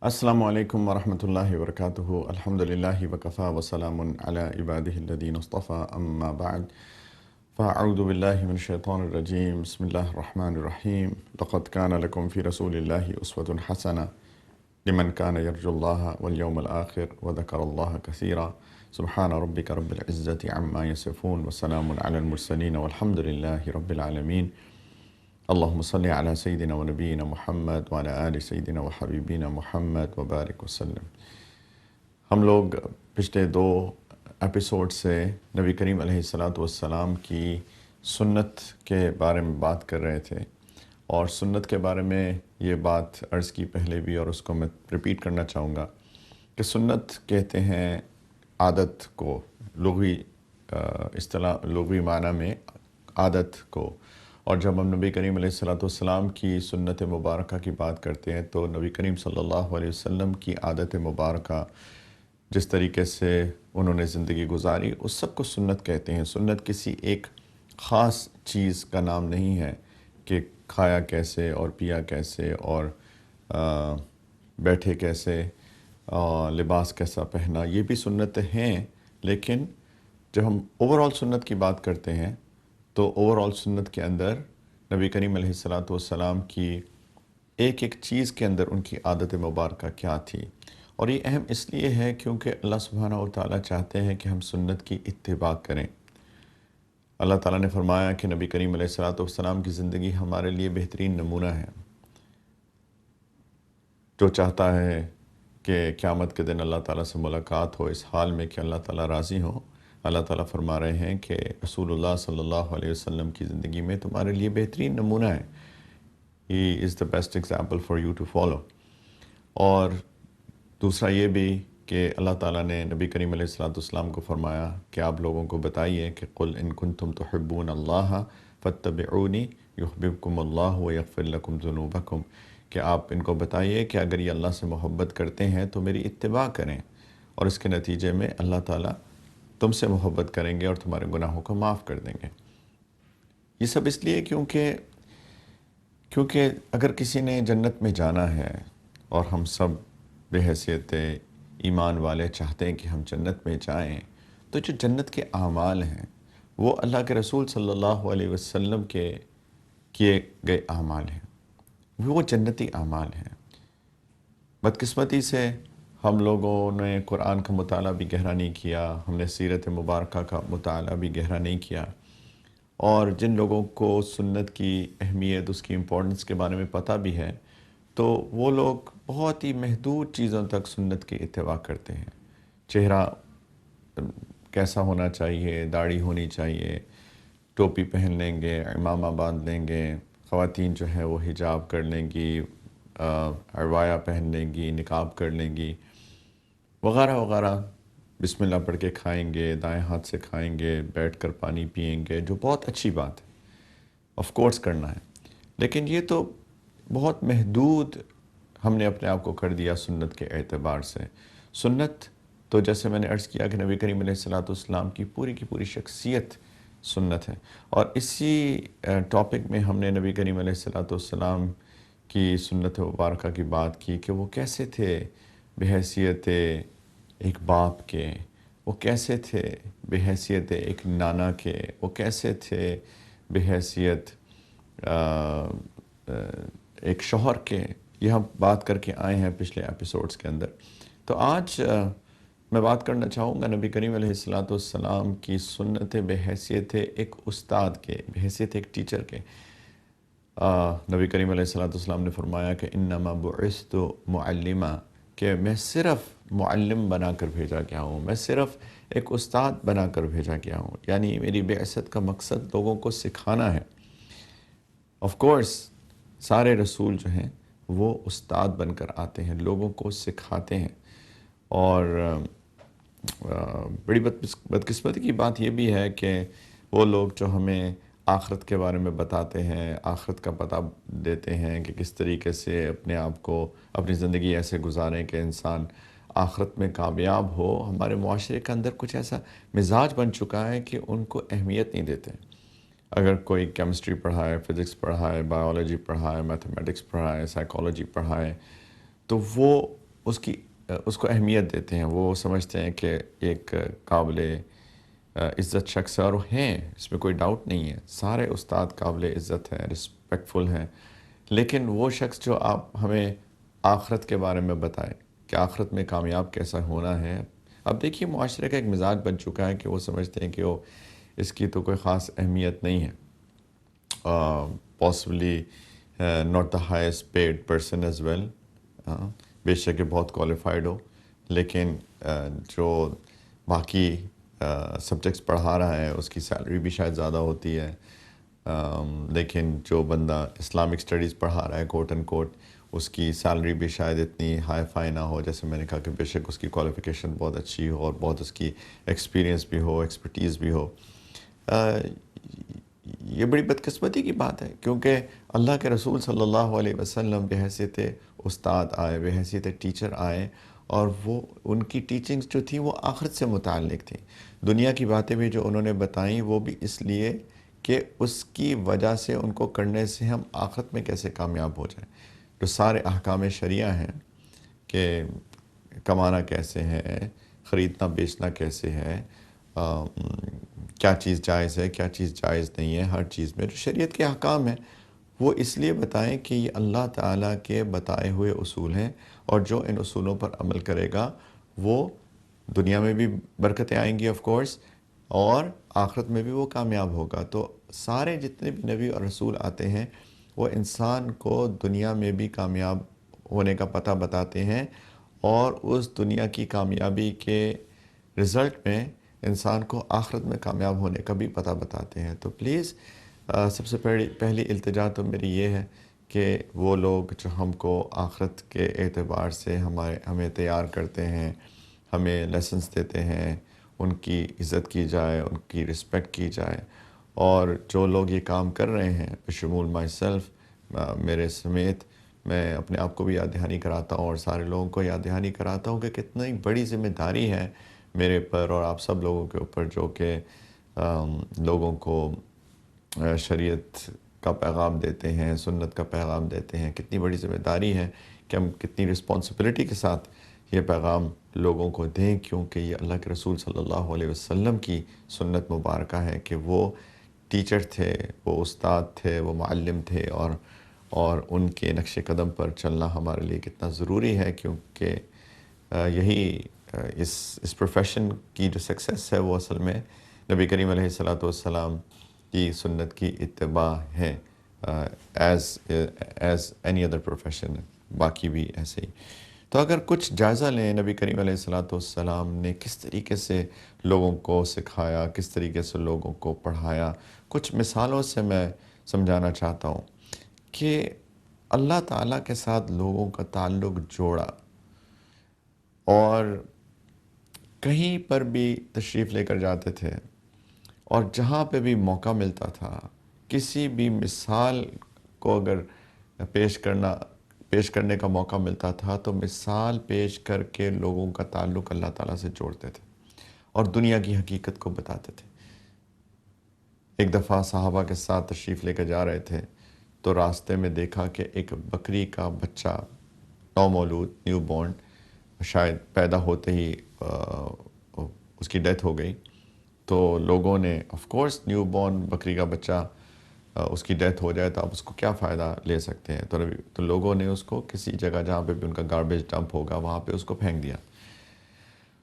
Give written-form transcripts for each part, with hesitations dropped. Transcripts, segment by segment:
السلام علیکم ورحمۃ اللہ وبرکاتہ الحمد للہ وکفا وسلام علی عبادہ الذین اصطفى اما بعد فاعوذ باللہ من الشیطان الرجیم بسم اللہ الرحمن الرحیم لقد کان لکم فی رسول اللہ اسوۃ حسنہ لمن کان یرجو اللہ والیوم الآخر وذکر اللہ کثیرا سبحان ربک رب العزۃ عما یصفون وسلام علی المرسلین والحمد للہ رب العالمین اللہم صلی علی سیدنا و نبینا محمد وعلی آل سیدنا و حبیبینا محمد وبارک وسلم۔ ہم لوگ پچھلے دو ایپیسوڈ سے نبی کریم علیہ السلام کی سنت کے بارے میں بات کر رہے تھے، اور سنت کے بارے میں یہ بات عرض کی پہلے بھی، اور اس کو میں ریپیٹ کرنا چاہوں گا کہ سنت کہتے ہیں عادت کو، لغوی لغوی معنی میں عادت کو۔ اور جب ہم نبی کریم علیہ السلام کی سنت مبارکہ کی بات کرتے ہیں تو نبی کریم صلی اللہ علیہ وسلم کی عادت مبارکہ، جس طریقے سے انہوں نے زندگی گزاری، اس سب کو سنت کہتے ہیں۔ سنت کسی ایک خاص چیز کا نام نہیں ہے کہ کھایا کیسے اور پیا کیسے اور بیٹھے کیسے، لباس کیسا پہنا، یہ بھی سنت ہیں۔ لیکن جب ہم اوور آل سنت کی بات کرتے ہیں تو اوور آل سنت کے اندر نبی کریم علیہ السلام کی ایک ایک چیز کے اندر ان کی عادت مبارکہ کیا تھی، اور یہ اہم اس لیے ہے کیونکہ اللہ سبحانہ و تعالیٰ چاہتے ہیں کہ ہم سنت کی اتباع کریں۔ اللہ تعالیٰ نے فرمایا کہ نبی کریم علیہ السلام کی زندگی ہمارے لیے بہترین نمونہ ہے۔ جو چاہتا ہے کہ قیامت کے دن اللہ تعالیٰ سے ملاقات ہو اس حال میں کہ اللہ تعالیٰ راضی ہو، اللہ تعالیٰ فرما رہے ہیں کہ رسول اللہ صلی اللہ علیہ وسلم کی زندگی میں تمہارے لیے بہترین نمونہ ہے۔ He is the best example for you to follow۔ اور دوسرا یہ بھی کہ اللہ تعالیٰ نے نبی کریم علیہ السلام کو فرمایا کہ آپ لوگوں کو بتائیے کہ قل ان کنتم تحبون اللہ فاتبعونی یحببکم اللہ ویغفر لکم ذنوبکم، کہ آپ ان کو بتائیے کہ اگر یہ اللہ سے محبت کرتے ہیں تو میری اتباع کریں، اور اس کے نتیجے میں اللہ تعالیٰ تم سے محبت کریں گے اور تمہارے گناہوں کو معاف کر دیں گے۔ یہ سب اس لیے کیونکہ اگر کسی نے جنت میں جانا ہے، اور ہم سب بحیثیت ایمان والے چاہتے ہیں کہ ہم جنت میں جائیں، تو جو جنت کے اعمال ہیں وہ اللہ کے رسول صلی اللہ علیہ وسلم کے کیے گئے اعمال ہیں، وہ جنتی اعمال ہیں۔ بدقسمتی سے ہم لوگوں نے قرآن کا مطالعہ بھی گہرا نہیں کیا، ہم نے سیرت مبارکہ کا مطالعہ بھی گہرا نہیں کیا، اور جن لوگوں کو سنت کی اہمیت، اس کی امپورٹنس کے بارے میں پتہ بھی ہے، تو وہ لوگ بہت ہی محدود چیزوں تک سنت کی اتباع کرتے ہیں۔ چہرہ کیسا ہونا چاہیے، داڑھی ہونی چاہیے، ٹوپی پہن لیں گے، عمامہ باندھ لیں گے، خواتین جو ہے وہ حجاب کر لیں گی، عبایا پہن لیں گی، نقاب کر لیں گی، وغیرہ وغیرہ۔ بسم اللہ پڑھ کے کھائیں گے، دائیں ہاتھ سے کھائیں گے، بیٹھ کر پانی پئیں گے، جو بہت اچھی بات ہے، آف کورس کرنا ہے، لیکن یہ تو بہت محدود ہم نے اپنے آپ کو کر دیا سنت کے اعتبار سے۔ سنت تو جیسے میں نے عرض کیا کہ نبی کریم علیہ السلام کی پوری شخصیت سنت ہے، اور اسی ٹاپک میں ہم نے نبی کریم علیہ السلام کی سنت مبارکہ کی بات کی کہ وہ کیسے تھے بحیثیت ایک باپ کے، وہ کیسے تھے بحیثیت ایک نانا کے، وہ کیسے تھے بحیثیت ایک شوہر کے۔ یہ ہم بات کر کے آئے ہیں پچھلے ایپیسوڈز کے اندر۔ تو آج میں بات کرنا چاہوں گا نبی کریم علیہ السلام کی سنت بحیثیت ایک استاد کے، بحیثیت ایک ٹیچر کے۔ نبی کریم علیہ السلام نے فرمایا کہ انما بعثت معلما، کہ میں صرف معلم بنا کر بھیجا گیا ہوں، میں صرف ایک استاد بنا کر بھیجا گیا ہوں، یعنی میری بعثت کا مقصد لوگوں کو سکھانا ہے۔ آف کورس سارے رسول جو ہیں وہ استاد بن کر آتے ہیں، لوگوں کو سکھاتے ہیں، اور بڑی بدقسمتی کی بات یہ بھی ہے کہ وہ لوگ جو ہمیں آخرت کے بارے میں بتاتے ہیں، آخرت کا پتہ دیتے ہیں کہ کس طریقے سے اپنے آپ کو، اپنی زندگی ایسے گزاریں کہ انسان آخرت میں کامیاب ہو، ہمارے معاشرے کے اندر کچھ ایسا مزاج بن چکا ہے کہ ان کو اہمیت نہیں دیتے۔ اگر کوئی کیمسٹری پڑھائے، فزکس پڑھائے، بایولوجی پڑھائے، میتھمیٹکس پڑھائے، سائیکالوجی پڑھائے، تو وہ اس کو اہمیت دیتے ہیں. وہ سمجھتے ہیں کہ ایک قابل عزت شخص ہے، اور ہیں، اس میں کوئی ڈاؤٹ نہیں ہے، سارے استاد قابل عزت ہیں، رسپیکٹفل ہیں. لیکن وہ شخص جو آپ ہمیں آخرت کے بارے میں بتائے کہ آخرت میں کامیاب کیسا ہونا ہے. اب دیکھیے معاشرے کا ایک مزاج بن چکا ہے کہ وہ سمجھتے ہیں کہ وہ اس کی تو کوئی خاص اہمیت نہیں ہے. Possibly not the highest paid person as well. بے شک یہ بہت کوالیفائڈ ہو، لیکن جو باقی سبجیکٹس پڑھا رہا ہے اس کی سیلری بھی شاید زیادہ ہوتی ہے. لیکن جو بندہ اسلامک اسٹڈیز پڑھا رہا ہے کوٹ اینڈ کوٹ، اس کی سیلری بھی شاید اتنی ہائی فائی نہ ہو. جیسے میں نے کہا کہ بے شک اس کی کوالیفیکیشن بہت اچھی ہو اور بہت اس کی ایکسپیرینس بھی ہو، ایکسپرٹیز بھی ہو. یہ بڑی بدقسمتی کی بات ہے، کیونکہ اللہ کے رسول صلی اللہ علیہ وسلم بحیثیت استاد آئے، بحیثیت ٹیچر آئے، اور وہ ان کی ٹیچنگز جو تھیں وہ آخرت سے متعلق تھیں. دنیا کی باتیں بھی جو انہوں نے بتائیں وہ بھی اس لیے کہ اس کی وجہ سے ان کو کرنے سے ہم آخرت میں کیسے کامیاب ہو جائیں. جو سارے احکام شریعہ ہیں کہ کمانا کیسے ہے، خریدنا بیچنا کیسے ہے، کیا چیز جائز ہے، کیا چیز جائز نہیں ہے، ہر چیز میں جو شریعت کے احکام ہیں وہ اس لیے بتائیں کہ یہ اللہ تعالیٰ کے بتائے ہوئے اصول ہیں، اور جو ان اصولوں پر عمل کرے گا وہ دنیا میں بھی برکتیں آئیں گی آف کورس، اور آخرت میں بھی وہ کامیاب ہوگا. تو سارے جتنے بھی نبی اور رسول آتے ہیں وہ انسان کو دنیا میں بھی کامیاب ہونے کا پتہ بتاتے ہیں، اور اس دنیا کی کامیابی کے رزلٹ میں انسان کو آخرت میں کامیاب ہونے کا بھی پتہ بتاتے ہیں. تو پلیز سب سے پہلی التجا تو میری یہ ہے کہ وہ لوگ جو ہم کو آخرت کے اعتبار سے ہمیں تیار کرتے ہیں، ہمیں لیسنس دیتے ہیں، ان کی عزت کی جائے، ان کی رسپیکٹ کی جائے. اور جو لوگ یہ کام کر رہے ہیں بشمول مائی سیلف، میرے سمیت، میں اپنے آپ کو بھی یاد دہانی کراتا ہوں اور سارے لوگوں کو یاد دہانی کراتا ہوں کہ کتنی بڑی ذمہ داری ہے میرے پر اور آپ سب لوگوں کے اوپر، جو کہ لوگوں کو شریعت کا پیغام دیتے ہیں، سنت کا پیغام دیتے ہیں. کتنی بڑی ذمہ داری ہے کہ ہم کتنی رسپانسبلٹی کے ساتھ یہ پیغام لوگوں کو دیں، کیونکہ یہ اللہ کے رسول صلی اللہ علیہ وسلم کی سنت مبارکہ ہے کہ وہ ٹیچر تھے، وہ استاد تھے، وہ معلم تھے، اور ان کے نقش قدم پر چلنا ہمارے لیے کتنا ضروری ہے. کیونکہ یہی اس پروفیشن کی جو سکسیس ہے وہ اصل میں نبی کریم علیہ الصلاۃ والسلام کی سنت کی اتباع ہے، ایز اینی ادر پروفیشن، باقی بھی ایسے ہی. تو اگر کچھ جائزہ لیں نبی کریم علیہ الصلاۃ والسلام نے کس طریقے سے لوگوں کو سکھایا، کس طریقے سے لوگوں کو پڑھایا. کچھ مثالوں سے میں سمجھانا چاہتا ہوں کہ اللہ تعالیٰ کے ساتھ لوگوں کا تعلق جوڑا، اور کہیں پر بھی تشریف لے کر جاتے تھے، اور جہاں پہ بھی موقع ملتا تھا کسی بھی مثال کو اگر پیش کرنے کا موقع ملتا تھا تو مثال پیش کر کے لوگوں کا تعلق اللہ تعالیٰ سے جوڑتے تھے اور دنیا کی حقیقت کو بتاتے تھے. ایک دفعہ صحابہ کے ساتھ تشریف لے کر جا رہے تھے تو راستے میں دیکھا کہ ایک بکری کا بچہ، نومولود، نیو بورن، شاید پیدا ہوتے ہی اس کی ڈیتھ ہو گئی. تو لوگوں نے آف کورس نیو بورن بکری کا بچہ اس کی ڈیتھ ہو جائے تو آپ اس کو کیا فائدہ لے سکتے ہیں. تو لوگوں نے اس کو کسی جگہ جہاں پہ بھی ان کا گاربیج ڈمپ ہوگا وہاں پہ اس کو پھینک دیا.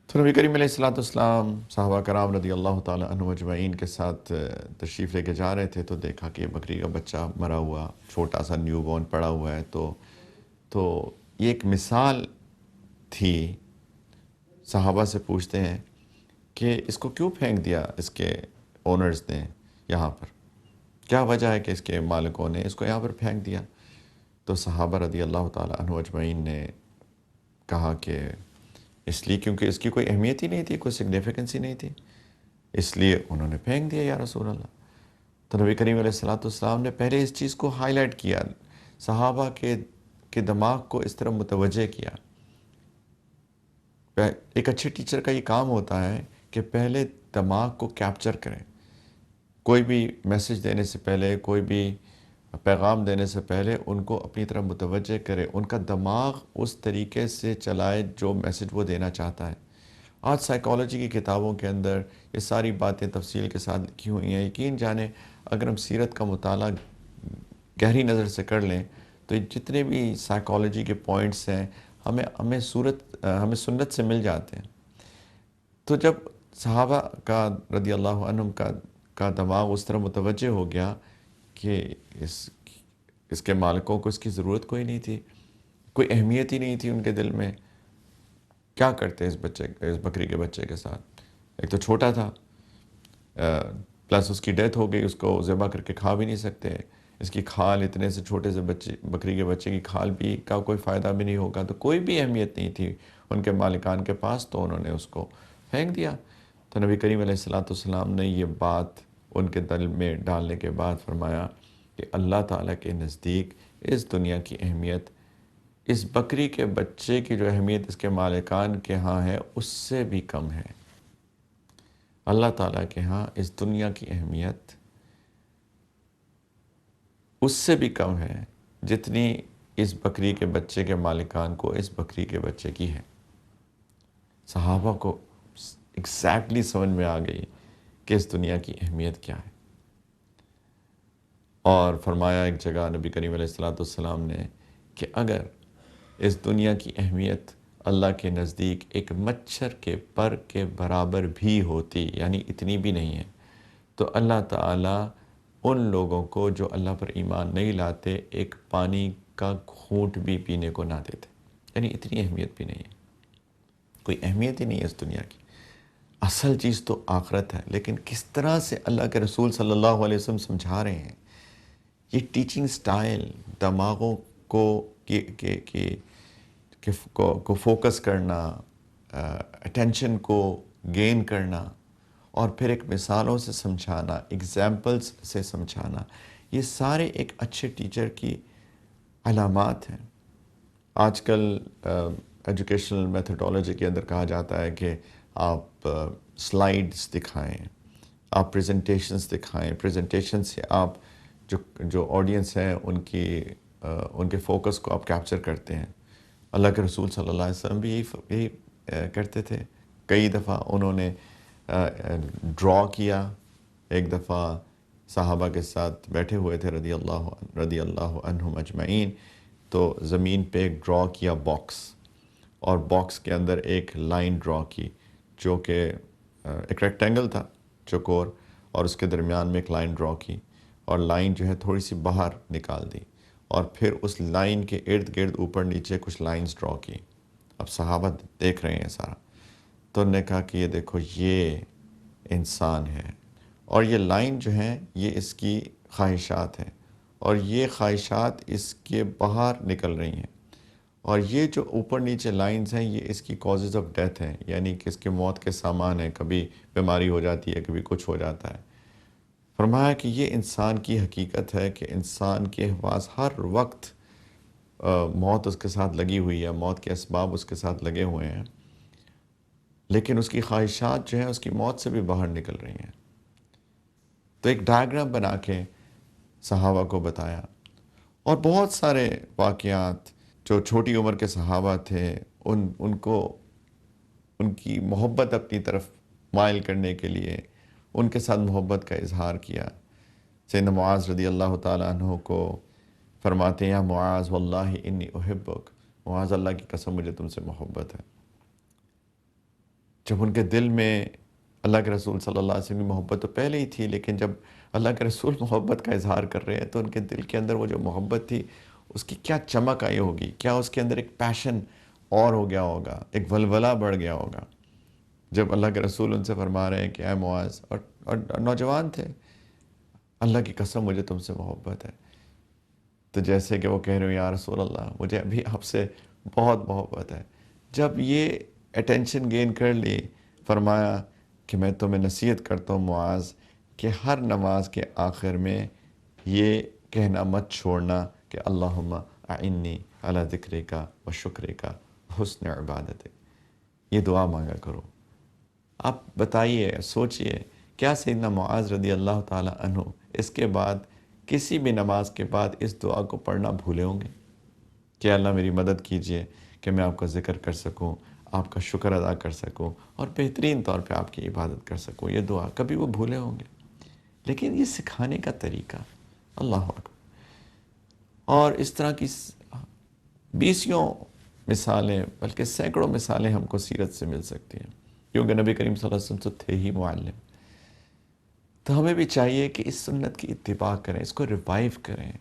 تو نبی کریم علیہ الصلاۃ والسلام صحابہ کرام رضی اللہ تعالیٰ عنہ اجمعین کے ساتھ تشریف لے کے جا رہے تھے تو دیکھا کہ بکری کا بچہ مرا ہوا، چھوٹا سا نیو بورن پڑا ہوا ہے. تو یہ ایک مثال تھی. صحابہ سے پوچھتے ہیں کہ اس کو کیوں پھینک دیا اس کے اونرز نے، یہاں پر کیا وجہ ہے کہ اس کے مالکوں نے اس کو یہاں پر پھینک دیا. تو صحابہ رضی اللہ تعالیٰ عنہ اجمعین نے کہا کہ اس لیے کیونکہ اس کی کوئی اہمیت ہی نہیں تھی، کوئی سگنیفیکنس ہی نہیں تھی، اس لیے انہوں نے پھینک دیا یا رسول اللہ. تو نبی کریم علیہ الصلاۃ والسلام نے پہلے اس چیز کو ہائی لائٹ کیا، صحابہ کے دماغ کو اس طرح متوجہ کیا. ایک اچھے ٹیچر کا یہ کام ہوتا ہے کہ پہلے دماغ کو کیپچر کریں. کوئی بھی میسج دینے سے پہلے، کوئی بھی پیغام دینے سے پہلے ان کو اپنی طرف متوجہ کرے، ان کا دماغ اس طریقے سے چلائے جو میسج وہ دینا چاہتا ہے۔ آج سائیکالوجی کی کتابوں کے اندر یہ ساری باتیں تفصیل کے ساتھ لکھی ہوئی ہیں۔ یقین جانیں اگر ہم سیرت کا مطالعہ گہری نظر سے کر لیں تو یہ جتنے بھی سائیکالوجی کے پوائنٹس ہیں ہمیں سنت سے مل جاتے ہیں۔ تو جب صحابہ کا رضی اللہ عنہم کا دماغ اس طرح متوجہ ہو گیا کہ اس کے مالکوں کو اس کی ضرورت کوئی نہیں تھی، کوئی اہمیت ہی نہیں تھی ان کے دل میں، کیا کرتے اس بکری کے بچے کے ساتھ؟ ایک تو چھوٹا تھا، پلس اس کی ڈیتھ ہو گئی، اس کو ذبح کر کے کھا بھی نہیں سکتے، اس کی کھال اتنے سے چھوٹے سے بکری کے بچے کی کھال بھی کا کوئی فائدہ بھی نہیں ہوگا، تو کوئی بھی اہمیت نہیں تھی ان کے مالکان کے پاس، تو انہوں نے اس کو پھینک دیا۔ تو نبی کریم علیہ السلام نے یہ بات ان کے دل میں ڈالنے کے بعد فرمایا کہ اللہ تعالیٰ کے نزدیک اس دنیا کی اہمیت اس بکری کے بچے کی جو اہمیت اس کے مالکان کے ہاں ہے اس سے بھی کم ہے۔ اللہ تعالیٰ کے ہاں اس دنیا کی اہمیت اس سے بھی کم ہے جتنی اس بکری کے بچے کے مالکان کو اس بکری کے بچے کی ہے۔ صحابہ کو ایگزیکٹلی سمجھ میں آ گئی کہ اس دنیا کی اہمیت کیا ہے، اور فرمایا ایک جگہ نبی کریم علیہ السلام نے کہ اگر اس دنیا کی اہمیت اللہ کے نزدیک ایک مچھر کے پر کے برابر بھی ہوتی، یعنی اتنی بھی نہیں ہے، تو اللہ تعالیٰ ان لوگوں کو جو اللہ پر ایمان نہیں لاتے ایک پانی کا گھونٹ بھی پینے کو نہ دیتے، یعنی اتنی اہمیت بھی نہیں ہے، کوئی اہمیت ہی نہیں ہے اس دنیا کی۔ اصل چیز تو آخرت ہے، لیکن کس طرح سے اللہ کے رسول صلی اللہ علیہ وسلم سمجھا رہے ہیں، یہ ٹیچنگ سٹائل دماغوں کو کو فوکس کرنا، اٹینشن کو گین کرنا، اور پھر ایک مثالوں سے سمجھانا، ایگزامپلس سے سمجھانا، یہ سارے ایک اچھے ٹیچر کی علامات ہیں۔ آج کل ایجوکیشنل میتھڈولوجی کے اندر کہا جاتا ہے کہ آپ سلائیڈز دکھائیں، آپ پریزنٹیشنز دکھائیں، پریزنٹیشن سے آپ جو آڈینس ہے ان کے فوکس کو آپ کیپچر کرتے ہیں۔ اللہ کے رسول صلی اللہ علیہ وسلم بھی یہی کرتے تھے۔ کئی دفعہ انہوں نے ڈرا کیا، ایک دفعہ صحابہ کے ساتھ بیٹھے ہوئے تھے رضی اللہ عنہم اجمعین، تو زمین پہ ایک ڈرا کیا باکس، اور باکس کے اندر ایک لائن ڈرا کی جو کہ ایک ریکٹینگل تھا چوکور، اور اس کے درمیان میں ایک لائن ڈرا کی، اور لائن جو ہے تھوڑی سی باہر نکال دی، اور پھر اس لائن کے ارد گرد اوپر نیچے کچھ لائنز ڈرا کی۔ اب صحابہ دیکھ رہے ہیں سارا، تو انہوں نے کہا کہ یہ دیکھو یہ انسان ہے، اور یہ لائن جو ہیں یہ اس کی خواہشات ہیں، اور یہ خواہشات اس کے باہر نکل رہی ہیں، اور یہ جو اوپر نیچے لائنز ہیں یہ اس کی کازز آف ڈیتھ ہیں، یعنی کہ اس کے موت کے سامان ہیں، کبھی بیماری ہو جاتی ہے، کبھی کچھ ہو جاتا ہے۔ فرمایا کہ یہ انسان کی حقیقت ہے کہ انسان کے پاس ہر وقت موت اس کے ساتھ لگی ہوئی ہے، موت کے اسباب اس کے ساتھ لگے ہوئے ہیں، لیکن اس کی خواہشات جو ہیں اس کی موت سے بھی باہر نکل رہی ہیں۔ تو ایک ڈائیگرام بنا کے صحابہ کو بتایا، اور بہت سارے واقعات جو چھوٹی عمر کے صحابہ تھے ان کو ان کی محبت اپنی طرف مائل کرنے کے لیے ان کے ساتھ محبت کا اظہار کیا۔ سیدنا معاذ رضی اللہ تعالیٰ عنہ کو فرماتے ہیں یا معاذ واللہ انی احبک، معاذ اللہ کی قسم مجھے تم سے محبت ہے۔ جب ان کے دل میں اللہ کے رسول صلی اللہ علیہ وسلم کی محبت تو پہلے ہی تھی، لیکن جب اللہ کے رسول محبت کا اظہار کر رہے ہیں تو ان کے دل کے اندر وہ جو محبت تھی اس کی کیا چمک آئی ہوگی، کیا اس کے اندر ایک پیشن اور ہو گیا ہوگا، ایک ولولہ بڑھ گیا ہوگا جب اللہ کے رسول ان سے فرما رہے ہیں کہ اے معاذ، اور نوجوان تھے، اللہ کی قسم مجھے تم سے محبت ہے۔ تو جیسے کہ وہ کہہ رہے ہیں یا رسول اللہ مجھے ابھی آپ سے بہت محبت ہے۔ جب یہ اٹینشن گین کر لی، فرمایا کہ میں تمہیں نصیحت کرتا ہوں معاذ کہ ہر نماز کے آخر میں یہ کہنا مت چھوڑنا کہ اللہم اعنی علی ذکرک و شکرک و حسن عبادتک، یہ دعا مانگا کرو۔ آپ بتائیے، سوچئے، کیا سیدنا معاذ رضی اللہ تعالیٰ عنہ اس کے بعد کسی بھی نماز کے بعد اس دعا کو پڑھنا بھولے ہوں گے کہ اللہ میری مدد کیجئے کہ میں آپ کا ذکر کر سکوں، آپ کا شکر ادا کر سکوں اور بہترین طور پہ آپ کی عبادت کر سکوں؟ یہ دعا کبھی وہ بھولے ہوں گے؟ لیکن یہ سکھانے کا طریقہ، اللہ اکبر! اور اس طرح کی بیسیوں مثالیں، بلکہ سینکڑوں مثالیں ہم کو سیرت سے مل سکتی ہیں، کیونکہ نبی کریم صلی اللہ علیہ وسلم تو تھے ہی معلم۔ تو ہمیں بھی چاہیے کہ اس سنت کی اتباع کریں، اس کو ریوائیو کریں۔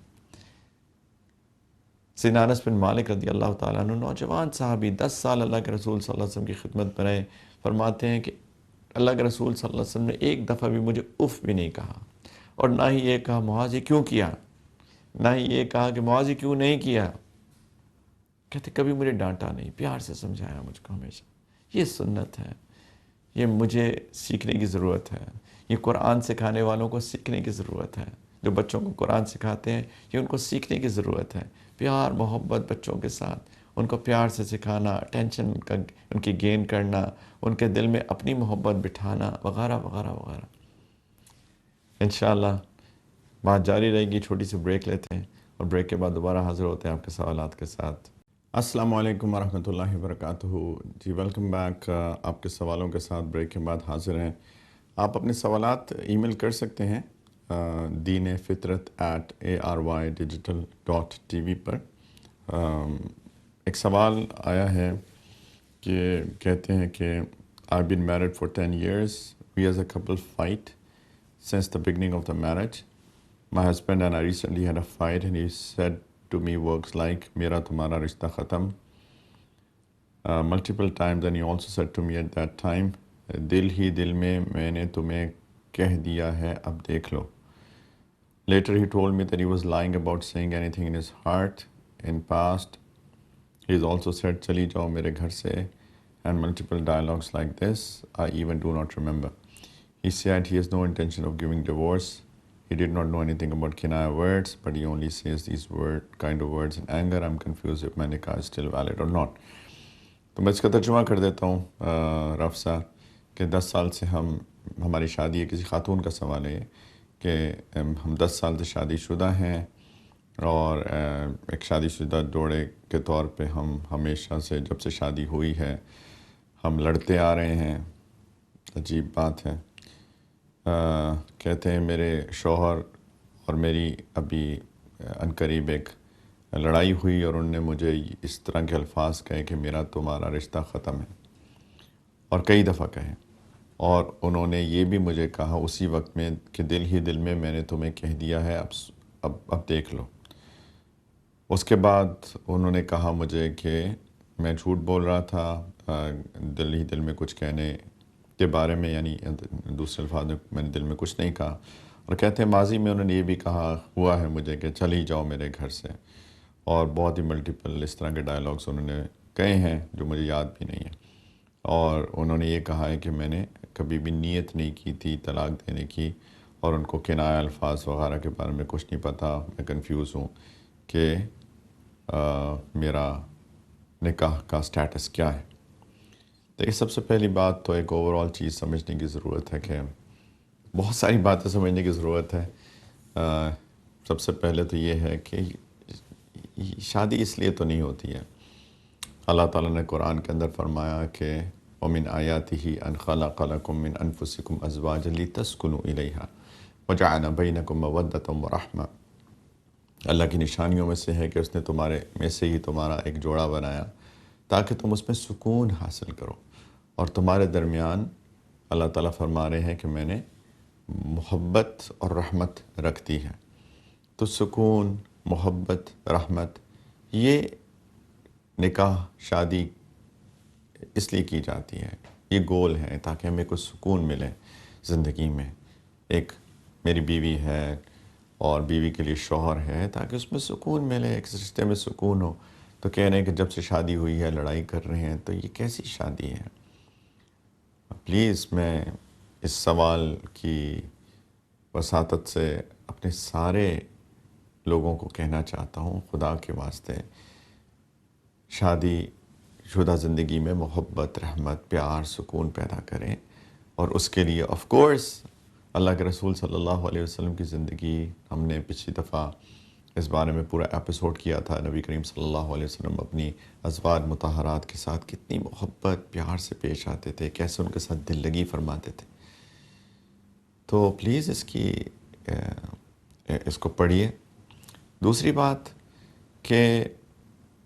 سیدنا انس بن مالک رضی اللہ تعالیٰ عنہ، نوجوان صحابی، 10 سال اللہ کے رسول صلی اللہ علیہ وسلم کی خدمت میں رہے، فرماتے ہیں کہ اللہ کے رسول صلی اللہ علیہ وسلم نے ایک دفعہ بھی مجھے اف بھی نہیں کہا، اور نہ ہی یہ کہا معاذ یہ کیوں کیا، نہ ہی یہ کہا کہ معاذ یہ کیوں نہیں کیا۔ کہتے کبھی مجھے ڈانٹا نہیں، پیار سے سمجھایا مجھ کو ہمیشہ۔ یہ سنت ہے، یہ مجھے سیکھنے کی ضرورت ہے، یہ قرآن سکھانے والوں کو سیکھنے کی ضرورت ہے، جو بچوں کو قرآن سکھاتے ہیں یہ ان کو سیکھنے کی ضرورت ہے۔ پیار محبت بچوں کے ساتھ، ان کو پیار سے سکھانا، اٹینشن ان کی گین کرنا، ان کے دل میں اپنی محبت بٹھانا، وغیرہ وغیرہ وغیرہ۔ انشاءاللہ بات جاری رہے گی، چھوٹی سی بریک لیتے ہیں اور بریک کے بعد دوبارہ حاضر ہوتے ہیں آپ کے سوالات کے ساتھ۔ السلام علیکم ورحمۃ اللہ وبرکاتہ۔ جی ویلکم بیک۔ آپ کے سوالوں کے ساتھ بریک کے بعد حاضر ہیں۔ آپ اپنے سوالات ای میل کر سکتے ہیں deenفطرت@aryddigital.tv پر۔ ایک سوال آیا ہے کہ کہتے ہیں کہ I've been married for 10 years. We as a couple fight since the beginning of the marriage. My husband and I recently had a fight and he said to me words like میرا تمہارا رشتہ ختم multiple times, and he also said to me at that time دل ہی دل میں نے تمہیں کہہ دیا ہے اب دیکھ لو. Later he told me that he was lying about saying anything in his heart. In past he's also said چلی جاؤ میرے گھر سے and multiple dialogues like this I even do not remember. He said he has no intention of giving divorce. He did not know anything about kinaya words, but he only says these kind of words in anger. I'm confused if my nikah is still valid or not. تو میں اس کا ترجمہ کر دیتا ہوں رف صاحب کہ 10 سال سے ہماری شادی ہے۔ کسی خاتون کا سوال ہے کہ ہم 10 سال سے شادی شدہ ہیں اور ایک شادی شدہ جوڑے کے طور پہ ہم ہمیشہ سے جب سے شادی ہوئی ہے ہم لڑتے آ رہے ہیں۔ عجیب بات ہے۔ کہتے ہیں میرے شوہر اور میری ابھی عنقریب ایک لڑائی ہوئی اور انہوں نے مجھے اس طرح کے الفاظ کہے کہ میرا تمہارا رشتہ ختم ہے، اور کئی دفعہ کہے، اور انہوں نے یہ بھی مجھے کہا اسی وقت میں کہ دل ہی دل میں نے تمہیں کہہ دیا ہے اب دیکھ لو۔ اس کے بعد انہوں نے کہا مجھے کہ میں جھوٹ بول رہا تھا دل ہی دل میں کچھ کہنے کے بارے میں، یعنی دوسرے الفاظ میں نے دل میں کچھ نہیں کہا، اور کہتے ہیں ماضی میں انہوں نے یہ بھی کہا ہوا ہے مجھے کہ چل ہی جاؤ میرے گھر سے، اور بہت ہی ملٹیپل اس طرح کے ڈائلاگس انہوں نے کہے ہیں جو مجھے یاد بھی نہیں ہے، اور انہوں نے یہ کہا ہے کہ میں نے کبھی بھی نیت نہیں کی تھی طلاق دینے کی، اور ان کو کنایہ الفاظ وغیرہ کے بارے میں کچھ نہیں پتہ، میں کنفیوز ہوں کہ میرا نکاح کا سٹیٹس کیا ہے۔ دیکھیے سب سے پہلی بات تو ایک اوورال چیز سمجھنے کی ضرورت ہے کہ بہت ساری باتیں سمجھنے کی ضرورت ہے۔ سب سے پہلے تو یہ ہے کہ شادی اس لیے تو نہیں ہوتی ہے۔ اللہ تعالیٰ نے قرآن کے اندر فرمایا کہ وَمِنْ آيَاتِهِ أَنْ خَلَقَ لَكُم مِّنْ أَنفُسِكُمْ أَزْوَاجًا لِتَسْكُنُوا إِلَيْهَا وَجَعَلَ بَيْنَكُم مَّوَدَّةً وَرَحْمَةً۔ اللہ کی نشانیوں میں سے ہے کہ اس نے تمہارے میں سے ہی تمہارا ایک جوڑا بنایا تاکہ تم اس میں سکون حاصل کرو، اور تمہارے درمیان اللہ تعالیٰ فرما رہے ہیں کہ میں نے محبت اور رحمت رکھ دی ہے۔ تو سکون، محبت، رحمت، یہ نکاح شادی اس لیے کی جاتی ہے، یہ گول ہے تاکہ ہمیں کچھ سکون ملے زندگی میں۔ ایک میری بیوی ہے اور بیوی کے لیے شوہر ہے تاکہ اس میں سکون ملے، ایک رشتے میں سکون ہو۔ تو کہہ رہے ہیں کہ جب سے شادی ہوئی ہے لڑائی کر رہے ہیں، تو یہ کیسی شادی ہے؟ پلیز میں اس سوال کی وساطت سے اپنے سارے لوگوں کو کہنا چاہتا ہوں، خدا کے واسطے شادی شدہ زندگی میں محبت، رحمت، پیار، سکون پیدا کریں، اور اس کے لیے آف کورس اللہ کے رسول صلی اللہ علیہ وسلم کی زندگی ہم نے پچھلی دفعہ اس بارے میں پورا ایپیسوڈ کیا تھا. نبی کریم صلی اللہ علیہ وسلم اپنی ازواج مطہرات کے ساتھ کتنی محبت پیار سے پیش آتے تھے، کیسے ان کے ساتھ دل لگی فرماتے تھے. تو پلیز اس کو پڑھیے. دوسری بات کہ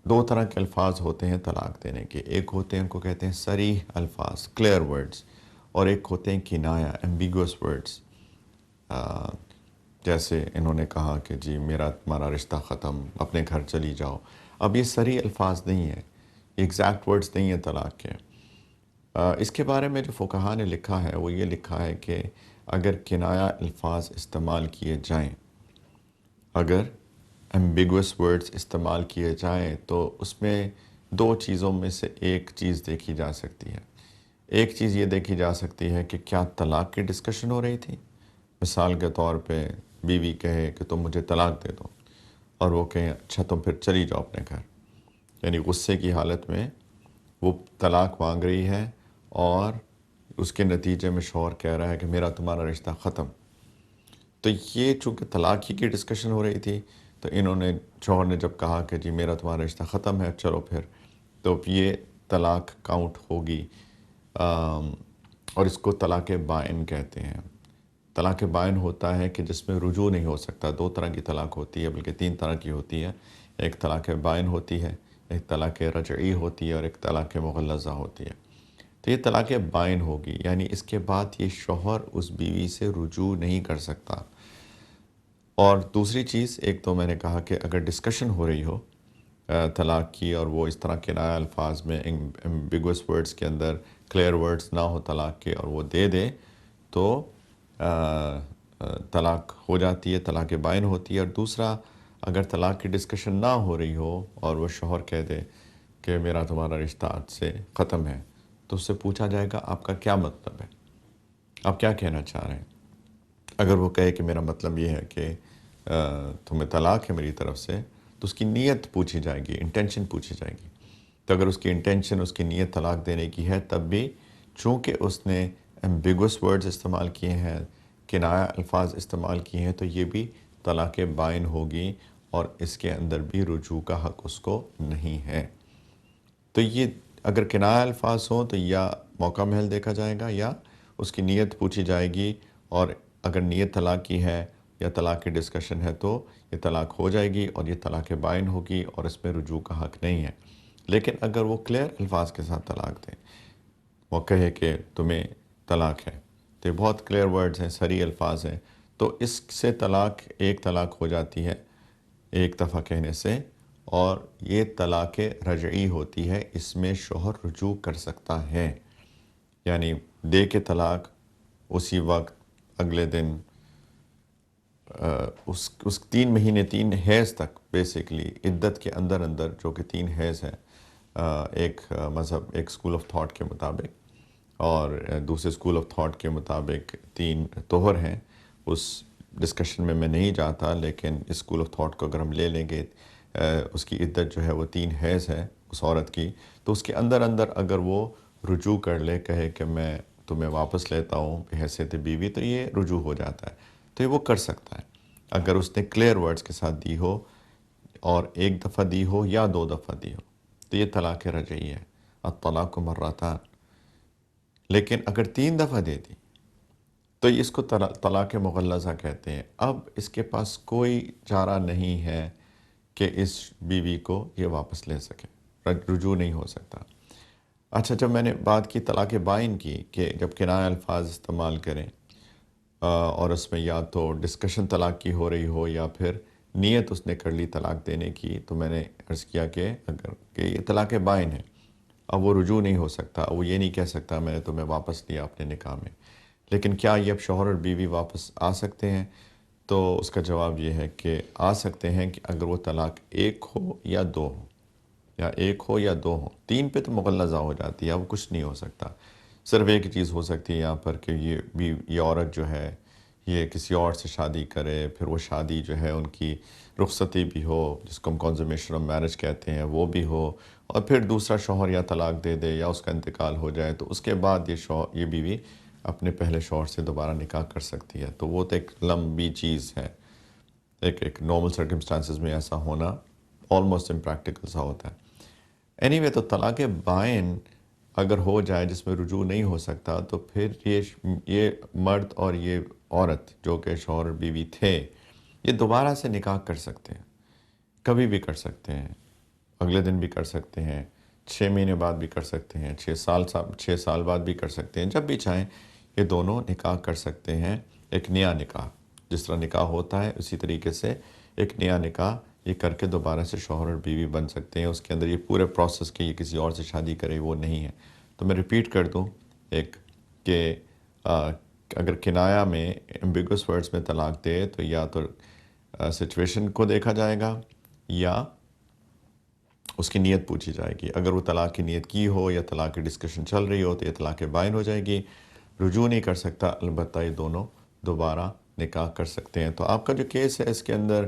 دو طرح کے الفاظ ہوتے ہیں طلاق دینے کے. ایک ہوتے ہیں ان کو کہتے ہیں صریح الفاظ، کلیئر ورڈز، اور ایک ہوتے ہیں کنایا، ایمبیگوس ورڈز. جیسے انہوں نے کہا کہ جی میرا تمہارا رشتہ ختم، اپنے گھر چلی جاؤ. اب یہ صریح الفاظ نہیں ہیں، یہ ایگزیکٹ ورڈز نہیں ہیں طلاق کے. اس کے بارے میں جو فقہاء نے لکھا ہے وہ یہ لکھا ہے کہ اگر کنایا الفاظ استعمال کیے جائیں، اگر ایمبیگوس ورڈز استعمال کیے جائیں تو اس میں دو چیزوں میں سے ایک چیز دیکھی جا سکتی ہے. ایک چیز یہ دیکھی جا سکتی ہے کہ کیا طلاق کی ڈسکشن ہو رہی تھی. مثال کے طور پہ بیوی کہے کہ تم مجھے طلاق دے دو، اور وہ کہیں اچھا تم پھر چلی جاؤ اپنے گھر. یعنی غصے کی حالت میں وہ طلاق مانگ رہی ہے اور اس کے نتیجے میں شوہر کہہ رہا ہے کہ میرا تمہارا رشتہ ختم. تو یہ چونکہ طلاق ہی کی ڈسکشن ہو رہی تھی، تو انہوں نے شوہر نے جب کہا کہ جی میرا تمہارا رشتہ ختم ہے چلو پھر، تو یہ طلاق کاؤنٹ ہوگی. اور اس کو طلاق بائن کہتے ہیں. طلاق بائن ہوتا ہے کہ جس میں رجوع نہیں ہو سکتا. دو طرح کی طلاق ہوتی ہے، بلکہ تین طرح کی ہوتی ہے. ایک طلاق بائن ہوتی ہے، ایک طلاق رجعی ہوتی ہے، اور ایک طلاق مغلظہ ہوتی ہے. تو یہ طلاق بائن ہوگی، یعنی اس کے بعد یہ شوہر اس بیوی سے رجوع نہیں کر سکتا. اور دوسری چیز، ایک تو میں نے کہا کہ اگر ڈسکشن ہو رہی ہو طلاق کی، اور وہ اس طرح کے نئے الفاظ میں ایمبیگوس ورڈز کے اندر کلیئر ورڈز نہ ہو طلاق کے، اور وہ دے دے، تو طلاق ہو جاتی ہے، طلاق بائن ہوتی ہے. اور دوسرا، اگر طلاق کی ڈسکشن نہ ہو رہی ہو اور وہ شوہر کہہ دے کہ میرا تمہارا رشتہ آج سے ختم ہے، تو اس سے پوچھا جائے گا آپ کا کیا مطلب ہے، آپ کیا کہنا چاہ رہے ہیں. اگر وہ کہے کہ میرا مطلب یہ ہے کہ تمہیں طلاق ہے میری طرف سے، تو اس کی نیت پوچھی جائے گی، انٹینشن پوچھی جائے گی. تو اگر اس کی انٹینشن، اس کی نیت طلاق دینے کی ہے، تب بھی چونکہ اس نے ایمبیگوس ورڈز استعمال کیے ہیں، کنایا الفاظ استعمال کیے ہیں، تو یہ بھی طلاق بائن ہوگی، اور اس کے اندر بھی رجوع کا حق اس کو نہیں ہے. تو یہ اگر کنایا الفاظ ہوں تو یا موقع محل دیکھا جائے گا، یا اس کی نیت پوچھی جائے گی. اور اگر نیت طلاق کی ہے یا طلاق کی ڈسکشن ہے تو یہ طلاق ہو جائے گی، اور یہ طلاق بائن ہوگی، اور اس میں رجوع کا حق نہیں ہے. لیکن اگر وہ کلیئر الفاظ کے ساتھ طلاق دیں، وہ کہے کہ تمہیں طلاق ہے، تو یہ بہت کلیئر ورڈز ہیں، صریح الفاظ ہیں، تو اس سے ایک طلاق ہو جاتی ہے ایک دفعہ کہنے سے. اور یہ طلاق رجعی ہوتی ہے، اس میں شوہر رجوع کر سکتا ہے. یعنی دے کے طلاق اسی وقت، اگلے دن، اس 3 مہینے 3 حیض تک بیسیکلی عدت کے اندر جو کہ 3 حیض ہے، ایک مذہب، ایک اسکول آف تھاٹ کے مطابق، اور دوسرے اسکول آف تھاٹ کے مطابق 3 طہر ہیں. اس ڈسکشن میں نہیں جاتا، لیکن اسکول آف تھاٹ کو اگر ہم لے لیں گے، اس کی عدت جو ہے وہ 3 حیض ہے اس عورت کی. تو اس کے اندر اگر وہ رجوع کر لے، کہے کہ میں تمہیں واپس لیتا ہوں بحیثیت بیوی، تو یہ رجوع ہو جاتا ہے. تو یہ وہ کر سکتا ہے اگر اس نے کلیئر ورڈز کے ساتھ دی ہو، اور ایک دفعہ دی ہو یا 2 دفعہ دی ہو، تو یہ طلاق رجعی ہے. الطلاق مرتان. لیکن اگر 3 دفعہ دے دی تو اس کو طلاق مغلظہ کہتے ہیں. اب اس کے پاس کوئی چارہ نہیں ہے کہ اس بیوی کو یہ واپس لے سکے، رجوع نہیں ہو سکتا. اچھا، جب میں نے بات کی طلاق بائن کی، کہ جب کنایا الفاظ استعمال کریں اور اس میں یا تو ڈسکشن طلاق کی ہو رہی ہو یا پھر نیت اس نے کر لی طلاق دینے کی، تو میں نے عرض کیا کہ یہ طلاق بائن ہے، اب وہ رجوع نہیں ہو سکتا. اب وہ یہ نہیں کہہ سکتا میں نے تمہیں واپس لیا اپنے نکاح میں. لیکن کیا یہ اب شوہر اور بیوی واپس آ سکتے ہیں؟ تو اس کا جواب یہ ہے کہ آ سکتے ہیں، کہ اگر وہ طلاق 1 ہو یا 2 ہو، یا 1 ہو یا 2 ہو. 3 پہ تو مغلظہ ہو جاتی ہے، اب کچھ نہیں ہو سکتا. صرف ایک چیز ہو سکتی ہے یہاں پر، کہ یہ عورت جو ہے یہ کسی اور سے شادی کرے، پھر وہ شادی جو ہے ان کی رخصتی بھی ہو، جس کو ہم کنزومیشن آف میرج کہتے ہیں، وہ بھی ہو، اور پھر دوسرا شوہر یا طلاق دے دے یا اس کا انتقال ہو جائے، تو اس کے بعد یہ بیوی اپنے پہلے شوہر سے دوبارہ نکاح کر سکتی ہے، تو وہ تو ایک لمبی چیز ہے، ایک نارمل سرکمسٹانسز میں ایسا ہونا آلموسٹ امپریکٹیکل سا ہوتا ہے۔ اینی وے، تو طلاق بائن اگر ہو جائے جس میں رجوع نہیں ہو سکتا، تو پھر یہ مرد اور یہ عورت جو کہ شوہر بیوی تھے، یہ دوبارہ سے نکاح کر سکتے ہیں، کبھی بھی کر سکتے ہیں، اگلے دن بھی کر سکتے ہیں، 6 مہینے بعد بھی کر سکتے ہیں، 6 سال بعد بھی کر سکتے ہیں، جب بھی چاہیں یہ دونوں نکاح کر سکتے ہیں۔ ایک نیا نکاح، جس طرح نکاح ہوتا ہے اسی طریقے سے ایک نیا نکاح یہ کر کے دوبارہ سے شوہر اور بیوی بن سکتے ہیں۔ اس کے اندر یہ پورے پروسیس کے یہ کسی اور سے شادی کرے وہ نہیں ہے۔ تو میں ریپیٹ کر دوں ایک کہ اگر کنایا میں ایمبیگوس ورڈز میں طلاق دے تو یا تو سچویشن کو دیکھا جائے گا یا اس کی نیت پوچھی جائے گی۔ اگر وہ طلاق کی نیت کی ہو یا طلاق کی ڈسکشن چل رہی ہو تو یہ طلاق بائن ہو جائے گی، رجوع نہیں کر سکتا، البتہ یہ دونوں دوبارہ نکاح کر سکتے ہیں۔ تو آپ کا جو کیس ہے اس کے اندر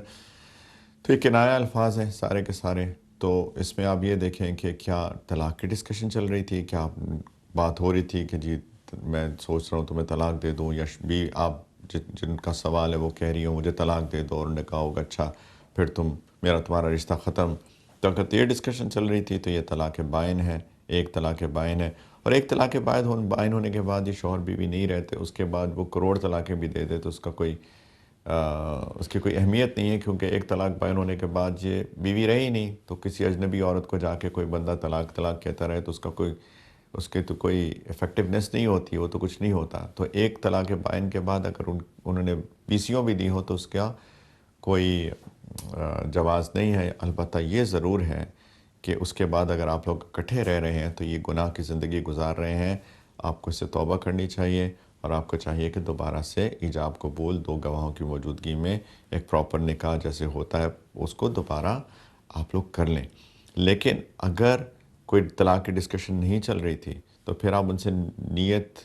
تو یہ کنایا الفاظ ہیں سارے کے سارے، تو اس میں آپ یہ دیکھیں کہ کیا طلاق کی ڈسکشن چل رہی تھی، کیا بات ہو رہی تھی کہ جی میں سوچ رہا ہوں تمہیں طلاق دے دوں، یا بھی آپ جن کا سوال ہے وہ کہہ رہی ہوں مجھے طلاق دے دو، اور انہوں نے کہا ہوگا اچھا پھر تمہارا رشتہ ختم۔ تو اگر یہ ڈسکشن چل رہی تھی تو یہ طلاق بائن ہے، ایک طلاق بائن ہے۔ اور ایک طلاق بائن ہونے کے بعد یہ شوہر بیوی نہیں رہتے، اس کے بعد وہ کروڑ طلاقیں بھی دے دے تو اس کی کوئی اہمیت نہیں ہے، کیونکہ ایک طلاق بائن ہونے کے بعد یہ بیوی رہی نہیں، تو کسی اجنبی عورت کو جا کے کوئی بندہ طلاق کہتا رہے تو اس کے تو کوئی افیکٹونیس نہیں ہوتی، وہ تو کچھ نہیں ہوتا۔ تو ایک طلاق بائن کے بعد اگر انہوں نے بیسیوں بھی دی ہو تو اس کا کوئی جواز نہیں ہے۔ البتہ یہ ضرور ہے کہ اس کے بعد اگر آپ لوگ اکٹھے رہ رہے ہیں تو یہ گناہ کی زندگی گزار رہے ہیں، آپ کو اس سے توبہ کرنی چاہیے، اور آپ کو چاہیے کہ دوبارہ سے ایجاب قبول 2 گواہوں کی موجودگی میں ایک پراپر نکاح جیسے ہوتا ہے اس کو دوبارہ آپ لوگ کر لیں۔ لیکن اگر کوئی طلاق کی ڈسکشن نہیں چل رہی تھی تو پھر آپ ان سے نیت،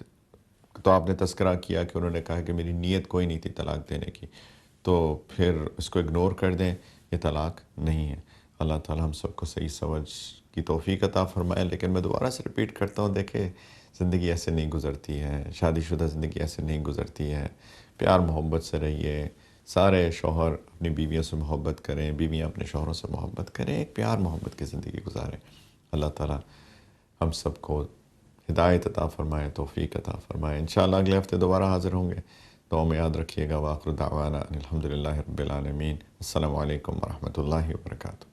تو آپ نے تذکرہ کیا کہ انہوں نے کہا کہ میری نیت کوئی نہیں تھی طلاق دینے کی، تو پھر اس کو اگنور کر دیں، یہ طلاق نہیں ہے۔ اللہ تعالی ہم سب کو صحیح سمجھ کی توفیق عطا فرمائے۔ لیکن میں دوبارہ سے ریپیٹ کرتا ہوں، دیکھیں زندگی ایسے نہیں گزرتی ہے، شادی شدہ زندگی ایسے نہیں گزرتی ہے۔ پیار محبت سے رہیے، سارے شوہر اپنی بیویوں سے محبت کریں، بیویاں اپنے شوہروں سے محبت کریں، ایک پیار محبت کی زندگی گزاریں۔ اللہ تعالی ہم سب کو ہدایت عطا فرمائے، توفیق عطا فرمائے۔ انشاءاللہ اگلے ہفتے دوبارہ حاضر ہوں گے، دعا میں یاد رکھیے گا۔ وآخر دعوانا ان الحمدللہ رب العالمین۔ السلام علیکم ورحمۃ اللہ وبرکاتہ۔